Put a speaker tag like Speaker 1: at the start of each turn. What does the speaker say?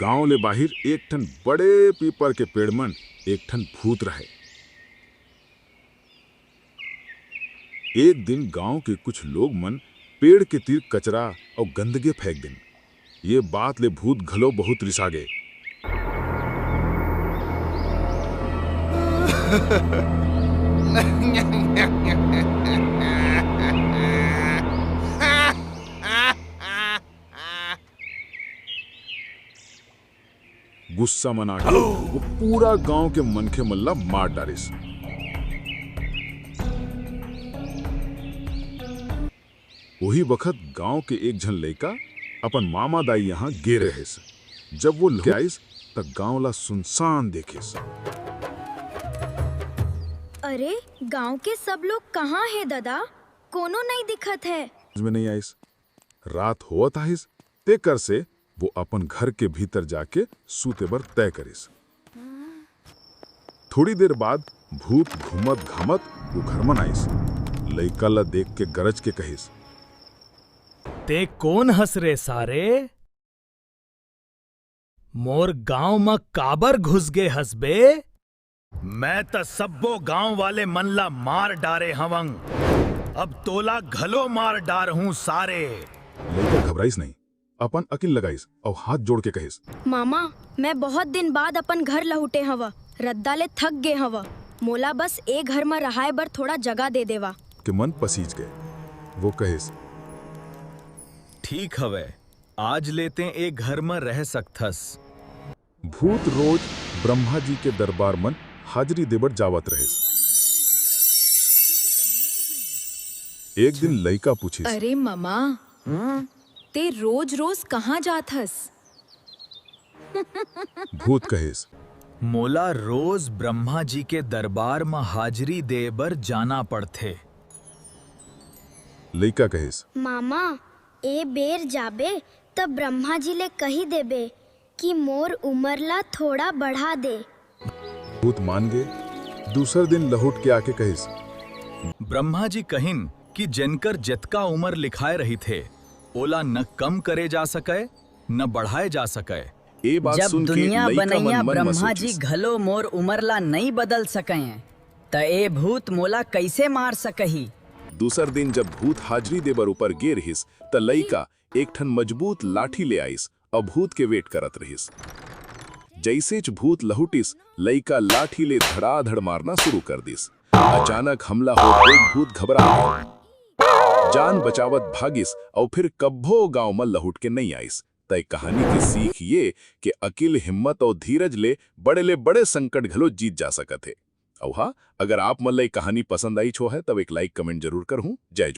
Speaker 1: गांव ले बाहिर एक ठन बड़े पीपर के पेड़ मन एक ठन भूत रहे। एक दिन गांव के कुछ लोग मन पेड़ के तीर कचरा और गंदगे फेंक दिन। ये बात ले भूत घलो बहुत रिसा गए। गुस्सा मना के वो पूरा गांव के मनखे मल्ला मार डारिस। वही वक्त गांव के एक झन लड़का अपन मामा दाई यहाँ गे रहेस। जब वो आइस तब गांव ला सुनसान देखेस।
Speaker 2: अरे गांव के सब लोग कहाँ है दादा? कोनो नहीं दिखत है।
Speaker 1: में नहीं आइस। रात होत आइस ते कर से वो अपन घर के भीतर जाके सूते बर तय करिस। थोड़ी देर बाद भूत घूमत घामत वो घर मन आइस। लइका ला देख के गरज के कहिस,
Speaker 3: ते कौन हंस रे सारे? मोर गांव में काबर घुस गे हंसबे? मैं त सब्बो गांव वाले मन ला मार डारे हवंग। अब तोला घलो मार डार हूं सारे।
Speaker 1: लइका घबराइस नहीं, अपन अकिल लगाइस और हाथ जोड़ के कहिस,
Speaker 2: मामा मैं बहुत दिन बाद अपन घर लहुटे हवा। रद्दा ले थक गे हवा। मोला बस ए घर में रहाए बर थोड़ा जगह दे देवा।
Speaker 1: के मन पसीज गए। वो कहिस,
Speaker 3: ठीक हवे, आज लेते एक घर में रह सकथस।
Speaker 1: भूत रोज ब्रह्मा जी के दरबार मन हाजरी देबर जावत रहे। एक दिन लइका पूछिस,
Speaker 4: अरे मामा ते रोज रोज कहाँ जात हस?
Speaker 1: भूत कहिस,
Speaker 3: मोला रोज ब्रह्मा जी के दरबार में हाजरी दे बर जाना पड़थे।
Speaker 1: लइका कहिस,
Speaker 5: मामा ए बेर जाबे तब ब्रह्मा जी ले कही देबे कि मोर उमर ला थोड़ा बढ़ा दे।
Speaker 1: भूत मान गए। दूसर दिन लहुट के आके कहिस,
Speaker 3: ब्रह्मा जी कहिन कि जिनकर जितका उम्र लिखाए रही थे ओला न कम करे जा सके न बढ़ाए जा सके।
Speaker 1: ए बात
Speaker 6: जब
Speaker 1: सुन के
Speaker 6: दुनिया
Speaker 1: लइका
Speaker 6: बनैया
Speaker 1: मन
Speaker 6: ब्रह्मा जी घलो मोर उमर ला नहीं बदल सके त ए भूत मोला कैसे मार सकही?
Speaker 1: दूसर दिन जब भूत हाजरी देबर ऊपर गे रहिस त लइका एक ठन मजबूत लाठी ले आइस और भूत के वेट करत रहिस। जैसे च भूत लहुटिस लइका लाठी ले धड़ाधड़ मारना शुरू कर दिस। अचानक हमला हो एक भूत घबरा गया, जान बचावत भागिस और फिर कब्बो गांव में लहुट के नहीं आइस। तय कहानी की सीख ये कि अकिल, हिम्मत और धीरज ले बड़े संकट घलो जीत जा सकत है। और हाँ, अगर आप मन ला कहानी पसंद आई छो है तब एक लाइक कमेंट जरूर करहूं। जय